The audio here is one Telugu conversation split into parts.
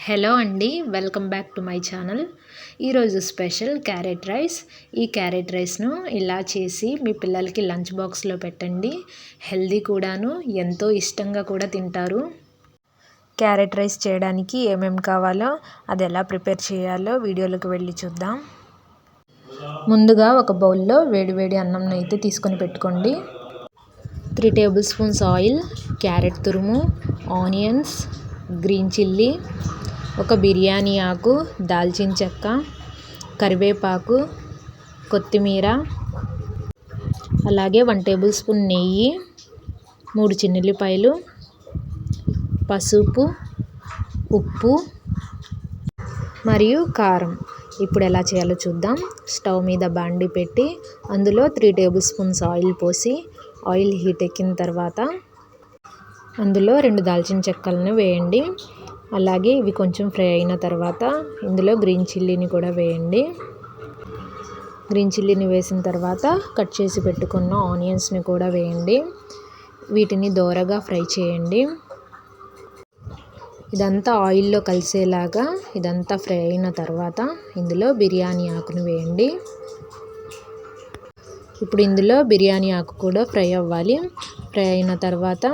హలో అండి, welcome back to my channel. ఈరోజు స్పెషల్ క్యారెట్ రైస్. ఈ క్యారెట్ రైస్ను ఇలా చేసి మీ పిల్లలకి లంచ్ బాక్స్లో పెట్టండి. హెల్దీ కూడాను, ఎంతో ఇష్టంగా కూడా తింటారు. క్యారెట్ రైస్ చేయడానికి ఏమేమి కావాలో, అది ఎలా ప్రిపేర్ చేయాలో వీడియోలోకి వెళ్ళి చూద్దాం. ముందుగా ఒక బౌల్లో వేడివేడి అన్నం అయితే తీసుకొని పెట్టుకోండి. 3 టేబుల్ స్పూన్స్ ఆయిల్, క్యారెట్ తురుము, ఆనియన్స్, గ్రీన్ చిల్లీ, ఒక బిర్యానీ ఆకు, దాల్చిన చెక్క, కరివేపాకు, కొత్తిమీర, అలాగే 1 టేబుల్ స్పూన్ నెయ్యి, 3 చిన్నుల్లిపాయలు, పసుపు, ఉప్పు మరియు కారం. ఇప్పుడు ఎలా చేయాలో చూద్దాం. స్టవ్ మీద బాండి పెట్టి అందులో 3 టేబుల్ స్పూన్స్ ఆయిల్ పోసి, ఆయిల్ హీట్ ఎక్కిన తర్వాత అందులో 2 దాల్చిన చెక్కలను వేయండి. అలాగే ఇవి కొంచెం ఫ్రై అయిన తర్వాత ఇందులో గ్రీన్ చిల్లీని కూడా వేయండి. గ్రీన్ చిల్లీని వేసిన తర్వాత కట్ చేసి పెట్టుకున్న ఆనియన్స్ని కూడా వేయండి. వీటిని దోరగా ఫ్రై చేయండి. ఇదంతా ఆయిల్లో కలిసేలాగా ఇదంతా ఫ్రై అయిన తర్వాత ఇందులో బిర్యానీ ఆకును వేయండి. ఇప్పుడు ఇందులో బిర్యానీ ఆకు కూడా ఫ్రై అవ్వాలి. ఫ్రై అయిన తర్వాత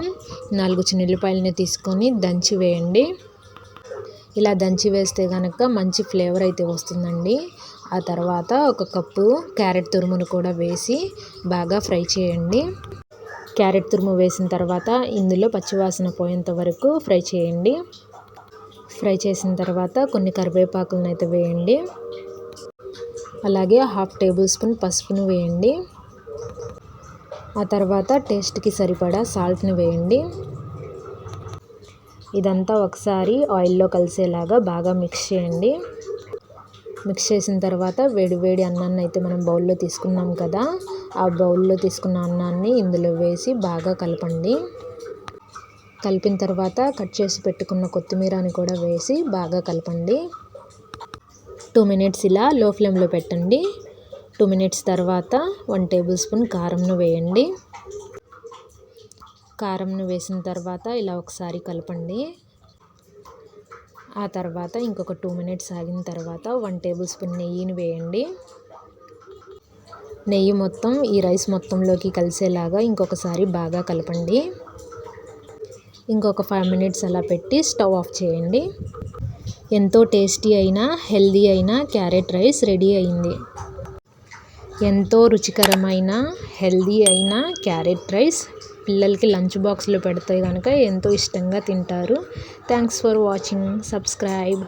4 చిన్నుల్లిపాయలని తీసుకొని దంచి వేయండి. ఇలా దంచి వేస్తే కనుక మంచి ఫ్లేవర్ అయితే వస్తుందండి. ఆ తర్వాత 1 కప్పు క్యారెట్ తురుమును కూడా వేసి బాగా ఫ్రై చేయండి. క్యారెట్ తురుము వేసిన తర్వాత ఇందులో పచ్చివాసన పోయేంత వరకు ఫ్రై చేయండి. ఫ్రై చేసిన తర్వాత కొన్ని కరివేపాకులను అయితే వేయండి. అలాగే 1/2 టేబుల్ స్పూన్ పసుపును వేయండి. ఆ తర్వాత టేస్ట్కి సరిపడా సాల్ట్ని వేయండి. ఇదంతా ఒకసారి ఆయిల్లో కలిసేలాగా బాగా మిక్స్ చేయండి. మిక్స్ చేసిన తర్వాత వేడి అన్నాన్ని అయితే మనం బౌల్లో తీసుకున్నాం కదా, ఆ బౌల్లో తీసుకున్న అన్నాన్ని ఇందులో వేసి బాగా కలపండి. కలిపిన తర్వాత కట్ చేసి పెట్టుకున్న కొత్తిమీరని కూడా వేసి బాగా కలపండి. 2 మినిట్స్ ఇలా లో ఫ్లేమ్లో పెట్టండి. 2 మినిట్స్ తర్వాత 1 టేబుల్ స్పూన్ కారంను వేయండి. కారంను వేసిన తర్వాత ఇలా ఒకసారి కలపండి. ఆ తర్వాత ఇంకొక 2 మినిట్స్ ఆగిన తర్వాత 1 టేబుల్ స్పూన్ నెయ్యిని వేయండి. నెయ్యి మొత్తం ఈ రైస్ మొత్తంలోకి కలిసేలాగా ఇంకొకసారి బాగా కలపండి. ఇంకొక 5 మినిట్స్ అలా పెట్టి స్టవ్ ఆఫ్ చేయండి. ఎంతో టేస్టీ అయిన హెల్దీ అయిన క్యారెట్ రైస్ రెడీ అయింది. ఎంతో రుచికరమైన హెల్దీ అయిన క్యారెట్ రైస్ పిల్లలకి లంచ్ బాక్స్లో పెడితే కనుక ఎంతో ఇష్టంగా తింటారు. Thanks for watching. సబ్స్క్రైబ్.